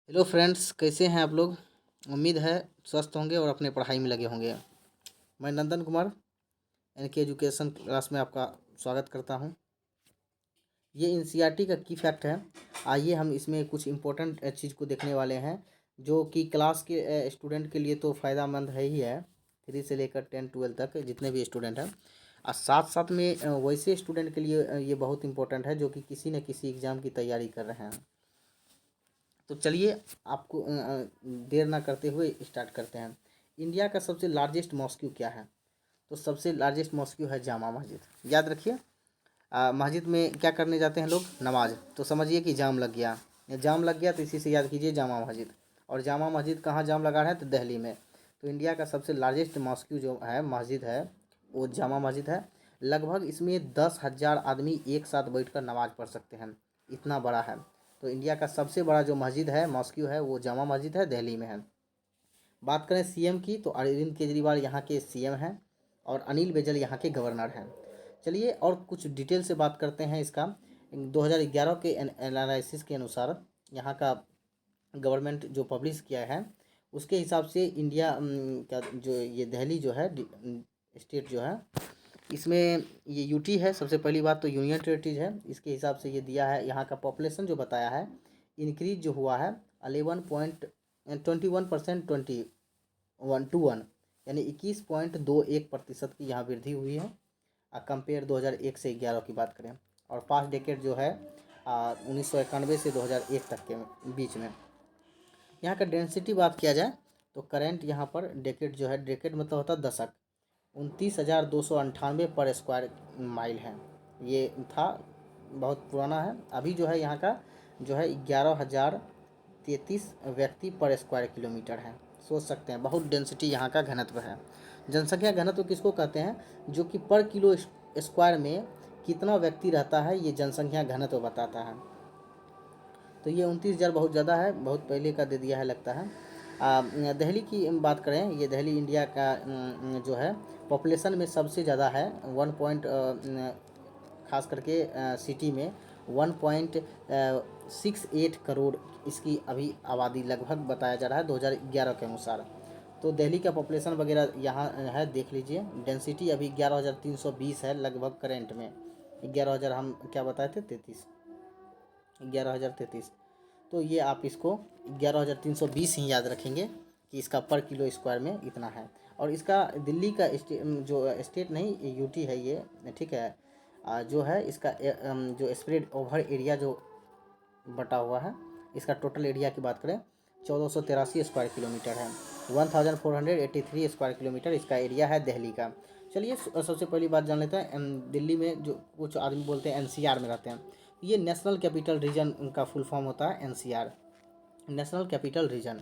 Hello friends, कैसे हैं आप लोग। उम्मीद है स्वस्थ होंगे और अपने पढ़ाई में लगे होंगे। मैं नंदन कुमार एनके एजुकेशन क्लास में आपका स्वागत करता हूं। ये एनसीईआरटी का की फैक्ट है। आइए हम इसमें कुछ इम्पोर्टेंट चीज़ को देखने वाले हैं जो कि क्लास के स्टूडेंट के लिए तो फ़ायदामंद है ही है। 3 से लेकर 10-12 तक जितने भी स्टूडेंट हैं, और साथ साथ में वैसे स्टूडेंट के लिए ये बहुत इंपॉर्टेंट है जो कि किसी न किसी एग्ज़ाम की तैयारी कर रहे हैं। तो चलिए आपको देर ना करते हुए स्टार्ट करते हैं। इंडिया का सबसे लार्जेस्ट मॉस्क्यू क्या है? तो सबसे लार्जेस्ट मॉस्क्यू है जामा मस्जिद। याद रखिए, मस्जिद में क्या करने जाते हैं लोग? नमाज। तो समझिए कि जाम लग गया, जाम लग गया तो इसी से याद कीजिए जामा मस्जिद। और जामा मस्जिद कहाँ जाम लगा है? तो दिल्ली में। तो इंडिया का सबसे लार्जेस्ट मॉस्क्यू जो है, मस्जिद है, वो जामा मस्जिद है। लगभग इसमें 10,000 आदमी एक साथ बैठकर नमाज पढ़ सकते हैं, इतना बड़ा है। तो इंडिया का सबसे बड़ा जो मस्जिद है, मॉस्क्यू है, वो जामा मस्जिद है, दिल्ली में है। बात करें सीएम की, तो अरविंद केजरीवाल यहाँ के सीएम हैं और अनिल बैजल यहाँ के गवर्नर हैं। चलिए और कुछ डिटेल से बात करते हैं इसका। 2011 के एनालिसिस के अनुसार यहाँ का गवर्नमेंट जो पब्लिश किया है, उसके हिसाब से इंडिया का जो ये दिल्ली जो है स्टेट जो है, इसमें ये यूटी है। सबसे पहली बात तो यूनियन टेरिटरीज है। इसके हिसाब से ये दिया है। यहाँ का पॉपुलेशन जो बताया है, इंक्रीज जो हुआ है 11.21%, 21 यानी 21.21% की यहाँ वृद्धि हुई है, कंपेयर 2001 से 11 की बात करें। और पास्ट डेकेड जो है 1991 से 2001 तक के बीच में। यहाँ का डेंसिटी बात किया जाए तो करेंट यहाँ पर डेकेड जो है, डेकेड मतलब होता है दशक, 29,298 पर स्क्वायर माइल है। ये था, बहुत पुराना है। अभी जो है यहाँ का जो है 11,033 व्यक्ति पर स्क्वायर किलोमीटर है। सोच सकते हैं बहुत डेंसिटी यहाँ का घनत्व है। जनसंख्या घनत्व किसको कहते हैं? जो कि पर किलो स्क्वायर में कितना व्यक्ति रहता है, ये जनसंख्या घनत्व बताता है। तो ये 29,000 बहुत ज़्यादा है, बहुत पहले का दे दिया है लगता है। दिल्ली की बात करें, ये दिल्ली इंडिया का जो है पॉपुलेशन में सबसे ज़्यादा है। 1 पॉइंट खास करके सिटी में 1.68 करोड़ इसकी अभी आबादी लगभग बताया जा रहा है 2011 के अनुसार। तो दिल्ली का पॉपुलेशन वगैरह यहाँ है, देख लीजिए। डेंसिटी अभी 11,320 है लगभग करेंट में। 11,000 हम क्या बताए थे? 11,033। तो ये आप इसको 11,320 ही याद रखेंगे कि इसका पर किलो स्क्वायर में इतना है। और इसका दिल्ली का जो स्टेट नहीं, यूटी है ये, ठीक है। जो है इसका जो स्प्रेड ओवर एरिया जो बटा हुआ है, इसका टोटल एरिया की बात करें 1,483 स्क्वायर किलोमीटर है। 1,483 स्क्वायर किलोमीटर इसका एरिया है दिल्ली का। चलिए सबसे पहली बात जान लेते हैं, दिल्ली में जो कुछ आदमी बोलते हैं एनसीआर में रहते हैं। ये नेशनल कैपिटल रीजन का फुल फॉर्म होता है एनसीआर, नेशनल कैपिटल रीजन।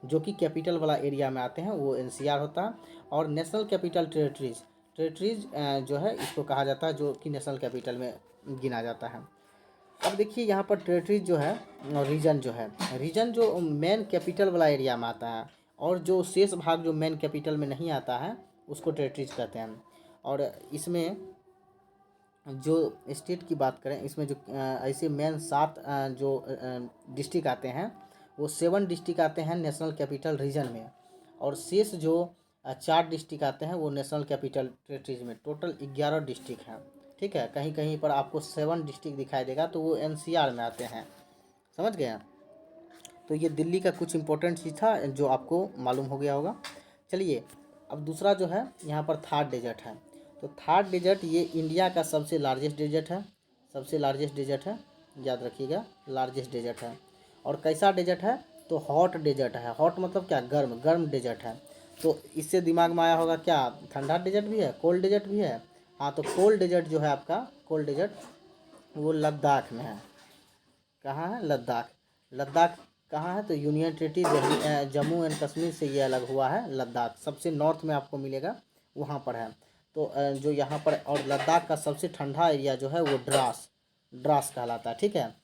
जो कि कैपिटल वाला एरिया में आते हैं वो एनसीआर होता है। और नेशनल कैपिटल टेरिटरीज, टेरिटरीज जो है इसको कहा जाता है, जो कि नेशनल कैपिटल में गिना जाता है। अब देखिए यहाँ पर टेरिटरीज जो है, रीजन जो है, रीजन जो मेन कैपिटल वाला एरिया में आता है, और जो शेष भाग जो मेन कैपिटल में नहीं आता है उसको टेरिटरीज कहते हैं। और इसमें जो स्टेट की बात करें, इसमें जो ऐसे मेन 7 जो डिस्ट्रिक्ट आते हैं, वो 7 डिस्ट्रिक्ट आते हैं नेशनल कैपिटल रीजन में। और शेष जो 4 डिस्ट्रिक्ट आते हैं वो नेशनल कैपिटल टेरिटरीज में। टोटल 11 डिस्ट्रिक्ट हैं, ठीक है। कहीं कहीं पर आपको 7 डिस्ट्रिक्ट दिखाई देगा तो वो एनसीआर में आते हैं, समझ गए। तो ये दिल्ली का कुछ इंपॉर्टेंट चीज़ था जो आपको मालूम हो गया होगा। चलिए अब दूसरा जो है यहाँ पर थार डेजर्ट है। तो थार डेजर्ट ये इंडिया का सबसे लार्जेस्ट डेजर्ट है, सबसे लार्जेस्ट डेजर्ट है, याद रखिएगा, लार्जेस्ट डेजर्ट है। और कैसा डेजर्ट है? तो हॉट डेजर्ट है। हॉट मतलब क्या? गर्म, गर्म डेजर्ट है। तो इससे दिमाग में आया होगा क्या, ठंडा डेजर्ट भी है, कोल्ड डेजर्ट भी है? हाँ, तो कोल्ड डेजर्ट जो है आपका, कोल्ड डेजर्ट वो लद्दाख में है। कहाँ है? लद्दाख। लद्दाख कहाँ है? तो union territory Jammu and Kashmir से ये अलग हुआ है। लद्दाख सबसे नॉर्थ में आपको मिलेगा, वहाँ पर है। तो जो यहाँ पर, और लद्दाख का सबसे ठंडा एरिया जो है वो द्रास, द्रास कहलाता है, ठीक है।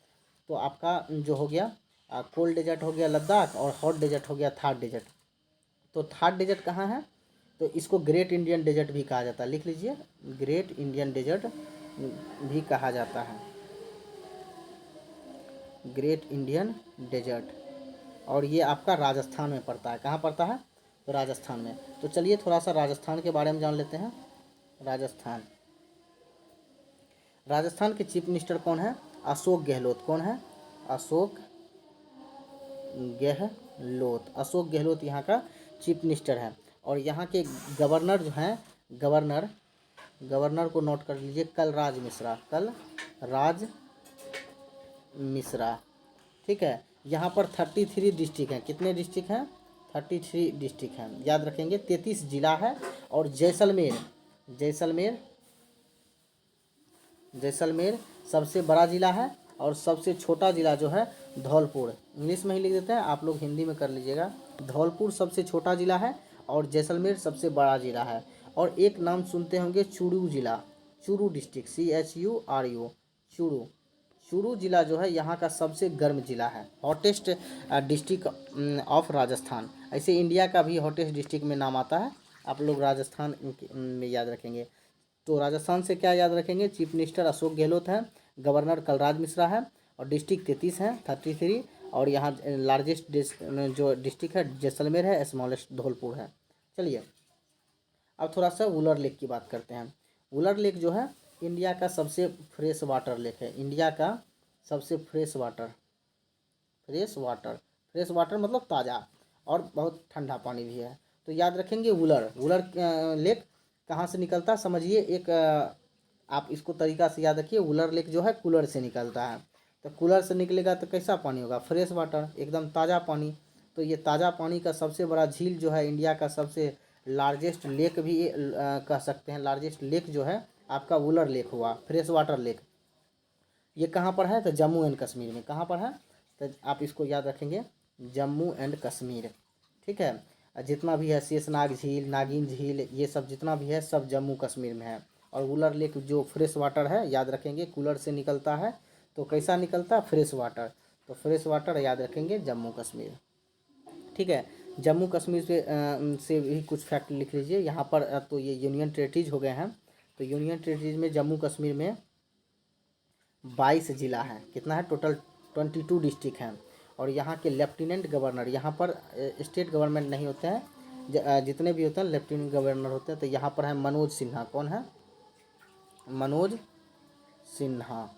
तो आपका जो हो गया कोल्ड डेजर्ट हो गया लद्दाख, और हॉट डेजर्ट हो गया थार डेजर्ट। तो थार डेजर्ट कहाँ है? तो इसको ग्रेट इंडियन डेजर्ट भी कहा जाता है, लिख लीजिए, ग्रेट इंडियन डेजर्ट भी कहा जाता है, ग्रेट इंडियन डेजर्ट। और ये आपका राजस्थान में पड़ता है। कहाँ पड़ता है? तो राजस्थान में। तो चलिए थोड़ा सा राजस्थान के बारे में जान लेते हैं। राजस्थान, राजस्थान के चीफ मिनिस्टर कौन है? अशोक गहलोत। कौन है? अशोक गहलोत। अशोक गहलोत यहाँ का चीफ मिनिस्टर है। और यहाँ के गवर्नर जो हैं, गवर्नर, गवर्नर को नोट कर लीजिए, कलराज मिश्रा। कलराज मिश्रा, ठीक है। यहाँ पर 33 डिस्ट्रिक्ट हैं। कितने डिस्ट्रिक्ट हैं? 33 डिस्ट्रिक्ट हैं, याद रखेंगे। 33 जिला है। और जैसलमेर, जैसलमेर, जैसलमेर सबसे बड़ा ज़िला है। और सबसे छोटा ज़िला जो है धौलपुर, इंग्लिश में ही लिख देते हैं, आप लोग हिंदी में कर लीजिएगा। धौलपुर सबसे छोटा ज़िला है और जैसलमेर सबसे बड़ा ज़िला है। और एक नाम सुनते होंगे, चूरू ज़िला, चूरू डिस्ट्रिक्ट, CHURU, चूरू। चूरू ज़िला जो है यहाँ का सबसे गर्म ज़िला है, हॉटेस्ट डिस्ट्रिक्ट ऑफ राजस्थान। ऐसे इंडिया का भी हॉटेस्ट डिस्ट्रिक्ट में नाम आता है, आप लोग राजस्थान में याद रखेंगे। तो राजस्थान से क्या याद रखेंगे? चीफ मिनिस्टर अशोक गहलोत है, गवर्नर कलराज मिश्रा है, और डिस्ट्रिक्ट 33 हैं, 33। और यहाँ लार्जेस्ट जो डिस्ट्रिक्ट है जैसलमेर है, स्मॉलेस्ट धौलपुर है। चलिए अब थोड़ा सा वुलर लेक की बात करते हैं। वुलर लेक जो है इंडिया का सबसे फ्रेश वाटर लेक है। इंडिया का सबसे fresh water, fresh water, fresh water मतलब ताज़ा, और बहुत ठंडा पानी भी है। तो याद रखेंगे वुलर, वुलर लेक कहाँ से निकलता है समझिए। एक आप इसको तरीका से याद रखिए, वुलर लेक जो है कूलर से निकलता है। तो कूलर से निकलेगा तो कैसा पानी होगा? फ्रेश वाटर, एकदम ताज़ा पानी। तो ये ताज़ा पानी का सबसे बड़ा झील जो है, इंडिया का सबसे लार्जेस्ट लेक भी कह सकते हैं, लार्जेस्ट लेक जो है आपका वुलर लेक हुआ, फ्रेश वाटर लेक। ये कहाँ पर है? तो जम्मू एंड कश्मीर में। कहाँ पर है? तो आप इसको याद रखेंगे, जम्मू एंड कश्मीर, ठीक है। जितना भी है शेषनाग झील, नागिन झील, ये सब जितना भी है सब जम्मू कश्मीर में है। और वुलर लेक जो फ्रेश वाटर है, याद रखेंगे कूलर से निकलता है। तो कैसा निकलता है? Fresh water. तो फ्रेश वाटर याद रखेंगे जम्मू कश्मीर, ठीक है। जम्मू कश्मीर से भी कुछ फैक्ट लिख लीजिए यहाँ पर। तो ये यूनियन टेरिटरीज हो गए हैं। तो यूनियन टेरिटरीज में जम्मू कश्मीर में 22 ज़िला है। कितना है? टोटल 22 डिस्ट्रिक्ट हैं। और यहाँ के लेफ्टिनेंट गवर्नर, यहाँ पर स्टेट गवर्नमेंट नहीं होते हैं, जितने भी होते हैं लेफ्टिनेंट गवर्नर होते हैं। तो यहाँ पर है मनोज सिन्हा। कौन है? मनोज सिन्हा।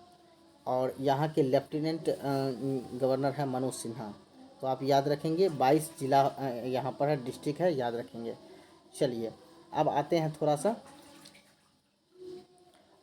और यहाँ के लेफ्टिनेंट गवर्नर है मनोज सिन्हा। तो आप याद रखेंगे 22 जिला यहाँ पर है, डिस्ट्रिक्ट है, याद रखेंगे। चलिए अब आते हैं थोड़ा सा,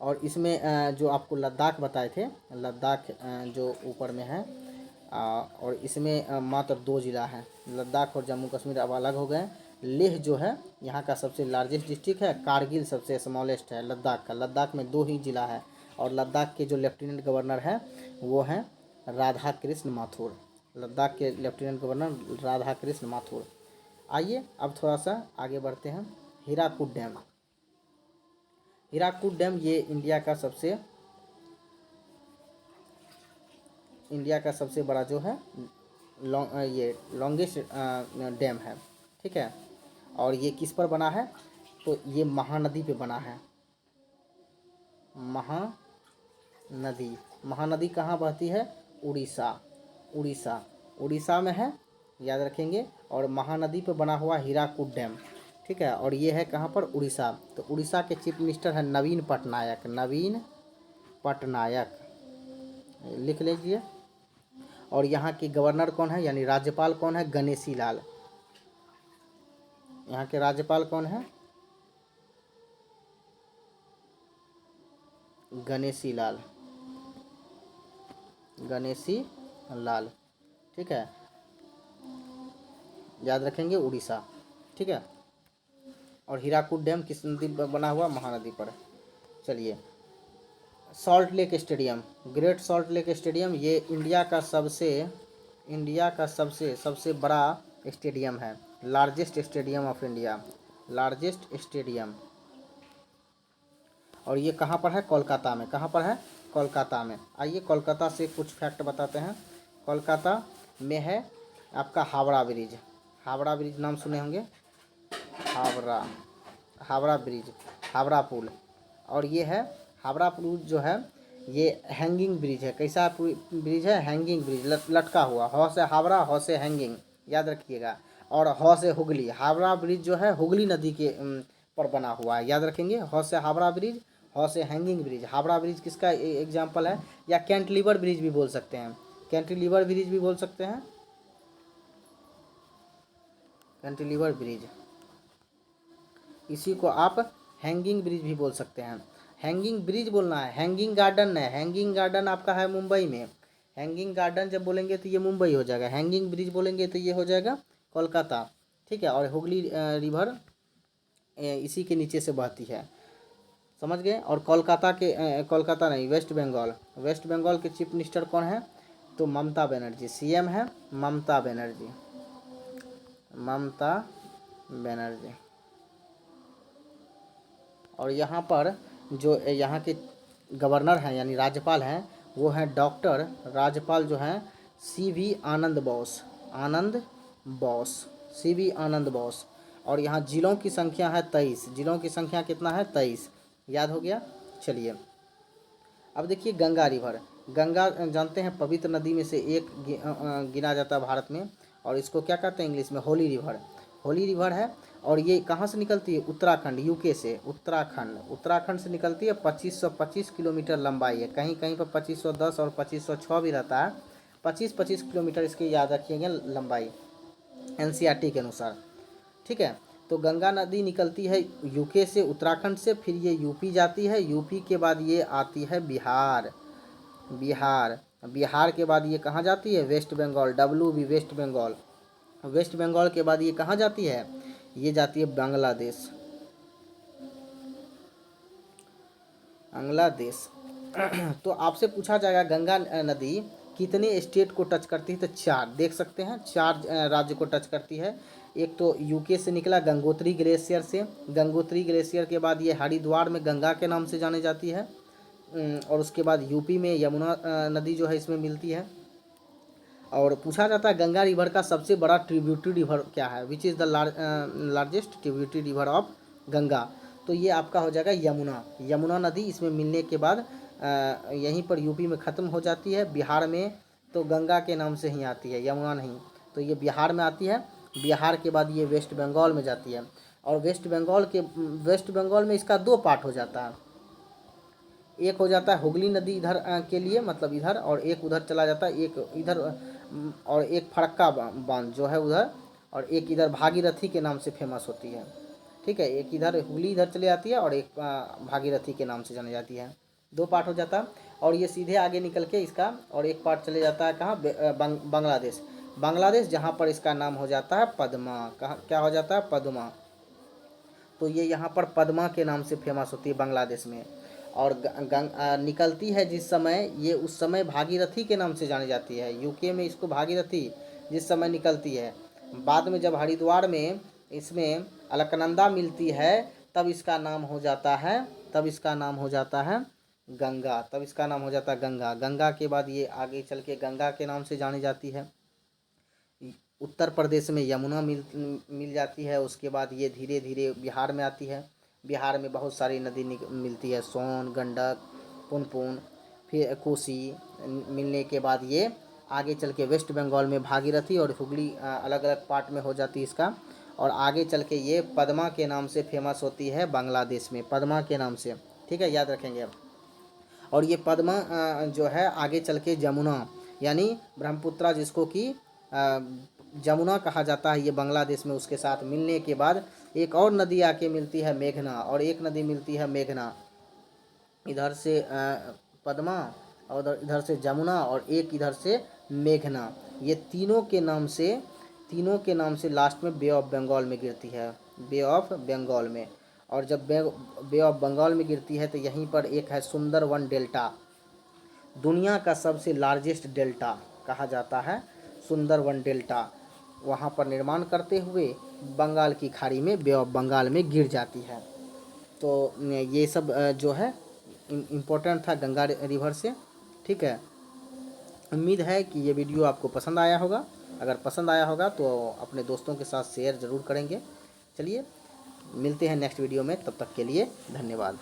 और इसमें जो आपको लद्दाख बताए थे, लद्दाख जो ऊपर में है, और इसमें मात्र 2 ज़िला हैं, लद्दाख और जम्मू कश्मीर अब अलग हो गए। लेह जो है यहाँ का सबसे लार्जेस्ट डिस्ट्रिक्ट है, कारगिल सबसे स्मॉलेस्ट है लद्दाख का। लद्दाख में 2 ही ज़िला है। और लद्दाख के जो लेफ्टिनेंट गवर्नर हैं वो हैं राधा कृष्ण माथुर। लद्दाख के लेफ्टिनेंट गवर्नर राधा कृष्ण माथुर। आइए अब थोड़ा सा आगे बढ़ते हैं। हीराकुद डैम, हीराकुद डैम ये इंडिया का सबसे बड़ा जो है ये लॉन्गेस्ट डैम है, ठीक है। और ये किस पर बना है? तो ये महानदी पे बना है। महानदी, महानदी कहाँ बहती है? उड़ीसा, उड़ीसा, उड़ीसा में है, याद रखेंगे। और महानदी पे बना हुआ हीराकुद डैम, ठीक है। और ये है कहाँ पर? उड़ीसा। तो उड़ीसा के चीफ मिनिस्टर हैं नवीन पटनायक, नवीन पटनायक, लिख लीजिए। और यहाँ के गवर्नर कौन है, यानी राज्यपाल कौन है? गणेशी लाल। यहाँ के राज्यपाल कौन है? गणेशी लाल, गणेशी लाल, ठीक है, याद रखेंगे उड़ीसा, ठीक है। और हीराकुद डैम किस नदी पर बना हुआ? महानदी पर। चलिए salt lake stadium, great salt lake stadium, ये इंडिया का सबसे बड़ा स्टेडियम है, largest stadium of India, largest stadium. और ये कहाँ पर है? कोलकाता में। कहाँ पर है? कोलकाता में। आइए कोलकाता से कुछ फैक्ट बताते हैं। कोलकाता में है आपका हावड़ा ब्रिज, हावड़ा ब्रिज नाम सुने होंगे, हावड़ा ब्रिज, हावड़ा पुल। और ये है हावड़ा पुल जो है ये हैंगिंग ब्रिज है। कैसा ब्रिज है? हैंगिंग ब्रिज, लटका हुआ। ह से हावड़ा, ह से हैंगिंग, याद रखिएगा। और ह से हुगली, हावड़ा ब्रिज जो है हुगली नदी के पर बना हुआ है, याद रखेंगे। ह से हावड़ा ब्रिज, ह से हैंगिंग ब्रिज। हावड़ा ब्रिज किसका एग्जाम्पल है? या कैंटिलीवर ब्रिज भी बोल सकते हैं, कैंटिलीवर ब्रिज भी बोल सकते हैं, कैंटिलीवर ब्रिज। इसी को आप हैंगिंग ब्रिज भी बोल सकते हैं। हैंगिंग ब्रिज बोलना है, हैंगिंग गार्डन है। हैंगिंग गार्डन आपका है मुंबई में। हैंगिंग गार्डन जब बोलेंगे तो ये मुंबई हो जाएगा, हैंगिंग ब्रिज बोलेंगे तो ये हो जाएगा कोलकाता, ठीक है। और हुगली रिवर इसी के नीचे से बहती है, समझ गए। और कोलकाता नहीं, वेस्ट बंगाल, वेस्ट बंगाल के चीफ मिनिस्टर कौन है? तो ममता बनर्जी, सीएम है ममता बनर्जी, ममता बनर्जी। और यहाँ पर जो यहाँ के गवर्नर हैं यानी राज्यपाल हैं वो हैं डॉक्टर, राज्यपाल जो हैं CV आनंद बोस, आनंद बोस, CV आनंद बोस। और यहाँ जिलों की संख्या है 23, जिलों की संख्या कितना है? 23, याद हो गया। चलिए अब देखिए गंगा रिवर। गंगा जानते हैं पवित्र नदी में से एक गिना जाता है भारत में, और इसको क्या कहते हैं इंग्लिश में? होली रिवर, होली रिवर है। और ये कहाँ से निकलती है? उत्तराखंड, यूके से, उत्तराखंड से निकलती है। 2525 किलोमीटर लंबाई है, कहीं कहीं पर 2510 और 2506 भी रहता है। 25-25 किलोमीटर इसकी याद रखिएगा लंबाई, NCERT के अनुसार, ठीक है। तो गंगा नदी निकलती है यूके से, उत्तराखंड से, फिर ये यूपी जाती है, यूपी के बाद ये आती है बिहार, बिहार के बाद ये कहाँ जाती है? वेस्ट बंगाल, WB वेस्ट बंगाल, वेस्ट बंगाल के बाद ये कहाँ जाती है? ये जाती है बांग्लादेश, बांग्लादेश। तो आपसे पूछा जाएगा गंगा नदी कितने स्टेट को टच करती है? तो 4, देख सकते हैं 4 राज्य को टच करती है। एक तो यूके से निकला गंगोत्री ग्लेशियर से, गंगोत्री ग्लेशियर के बाद ये हरिद्वार में गंगा के नाम से जानी जाती है। और उसके बाद यूपी में यमुना नदी जो है इसमें मिलती है। और पूछा जाता है गंगा रिवर का सबसे बड़ा ट्रिब्यूटरी रिवर क्या है? Which is the largest tributary river of Ganga? तो ये आपका हो जाएगा यमुना, यमुना नदी। इसमें मिलने के बाद यहीं पर यूपी में ख़त्म हो जाती है, बिहार में तो गंगा के नाम से ही आती है, यमुना नहीं। तो ये बिहार में आती है, बिहार के बाद ये वेस्ट बंगाल में जाती है। और वेस्ट बंगाल में इसका 2 पार्ट हो जाता है। एक हो जाता है हुगली नदी इधर के लिए, मतलब इधर, और एक उधर चला जाता है, एक इधर और एक फरक्का बांध जो है उधर, और एक इधर भागीरथी के नाम से फेमस होती है, ठीक है। एक इधर हुगली इधर चली जाती है और एक भागीरथी के नाम से जानी जाती है। 2 पार्ट हो जाता है। और ये सीधे आगे निकल के इसका और एक पार्ट चले जाता है कहाँ? बांग्लादेश, बांग्लादेश, जहाँ पर इसका नाम हो जाता है पद्मा। कहाँ क्या हो जाता है? पद्मा। तो ये यहाँ पर पद्मा के नाम से फेमस होती है बांग्लादेश में। और निकलती है जिस समय, ये उस समय भागीरथी के नाम से जानी जाती है, यूके में इसको भागीरथी जिस समय निकलती है। बाद में जब हरिद्वार में इसमें अलकनंदा मिलती है तब इसका नाम हो जाता है, तब इसका नाम हो जाता है गंगा, तब इसका नाम हो जाता है गंगा। गंगा के बाद ये आगे चल के गंगा के नाम से जानी जाती है। उत्तर प्रदेश में यमुना मिल जाती है। उसके बाद ये धीरे धीरे बिहार में आती है, बिहार में बहुत सारी नदी मिलती है, सोन, गंडक, पुनपुन, फिर कोसी। मिलने के बाद ये आगे चल के वेस्ट बंगाल में भागीरथी और हुगली अलग अलग पार्ट में हो जाती है इसका। और आगे चल के ये पद्मा के नाम से फेमस होती है बांग्लादेश में, पद्मा के नाम से, ठीक है, याद रखेंगे। और ये पद्मा जो है आगे चल के जमुना यानी ब्रह्मपुत्रा जिसको कि जमुना कहा जाता है, ये बांग्लादेश में उसके साथ मिलने के बाद एक और नदी आके मिलती है मेघना, और एक नदी मिलती है मेघना, इधर से पद्मा और इधर से जमुना और एक इधर से मेघना। ये तीनों के नाम से लास्ट में बे ऑफ बंगाल में गिरती है, बे ऑफ बंगाल में। और जब बे ऑफ बंगाल में गिरती है तो यहीं पर एक है सुंदरवन डेल्टा, दुनिया का सबसे लार्जेस्ट डेल्टा कहा जाता है सुंदरवन डेल्टा। वहाँ पर निर्माण करते हुए बंगाल की खाड़ी में, बे ऑफ बंगाल में गिर जाती है। तो ये सब जो है इम्पोर्टेंट था गंगा रिवर से, ठीक है। उम्मीद है कि ये वीडियो आपको पसंद आया होगा। अगर पसंद आया होगा तो अपने दोस्तों के साथ शेयर ज़रूर करेंगे। चलिए मिलते हैं नेक्स्ट वीडियो में, तब तक के लिए धन्यवाद।